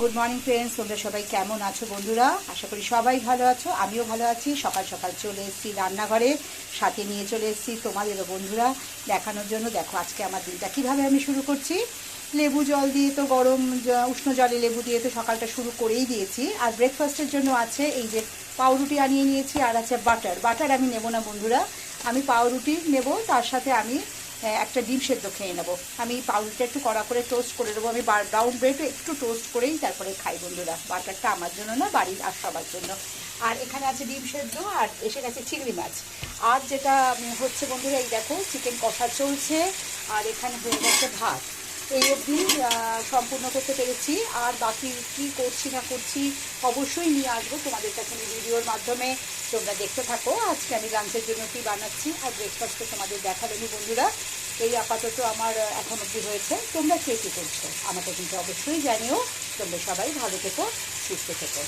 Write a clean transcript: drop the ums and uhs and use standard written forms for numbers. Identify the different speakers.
Speaker 1: Good morning friends, তোমরা সবাই কেমন আছো বন্ধুরা? আশা করি সবাই ভালো আছো, আমিও ভালো আছি। সকাল সকাল চলে এসেছি রান্নাঘরে, সাথে নিয়ে চলে এসেছি তোমাদেরও বন্ধুরা দেখানোর জন্য। দেখো আজকে আমার দিনটা কীভাবে আমি শুরু করছি। লেবু জল দিয়ে তো উষ্ণ জলে লেবু দিয়ে তো সকালটা শুরু করেই দিয়েছি। আর ব্রেকফাস্টের জন্য আছে এই যে পাউরুটি আনিয়ে নিয়েছি, আর আছে বাটার আমি নেব না বন্ধুরা, আমি পাউরুটি নেব, তার সাথে আমি একটা ডিম সেদ্ধ খেয়ে নেবো। আমি পাউরুটিটা একটু কড়া করে টোস্ট করে দেবো, আমি ব্রাউন ব্রেড একটু টোস্ট করেই তারপরে খাই বন্ধুরা। বাটারটা আমার জন্য না, বাড়ির আর সবার জন্য। আর এখানে আছে ডিম সেদ্ধ, আর এসে গেছে চিংড়ি মাছ। আর যেটা হচ্ছে বন্ধুরা, এই দেখো চিকেন কষা চলছে, আর এখানে হয়ে গেছে ভাত। এই অবধি সম্পূর্ণ করতে পেরেছি। আর বাকি কী করছি না করছি অবশ্যই নিয়ে আসবো তোমাদের কাছে ভিডিওর মাধ্যমে, তোমরা দেখতে থাকো। আজকে আমি লাঞ্চের জন্য কী বানাচ্ছি আর ব্রেকফাস্টে তোমাদের দেখাবেনি বন্ধুরা। এই আপাতত আমার এখন অবধি হয়েছে। তোমরা কে কী করছো আমাকে কিন্তু অবশ্যই জানিও। তোমরা সবাই ভালো থেকো, সুস্থ থেকো।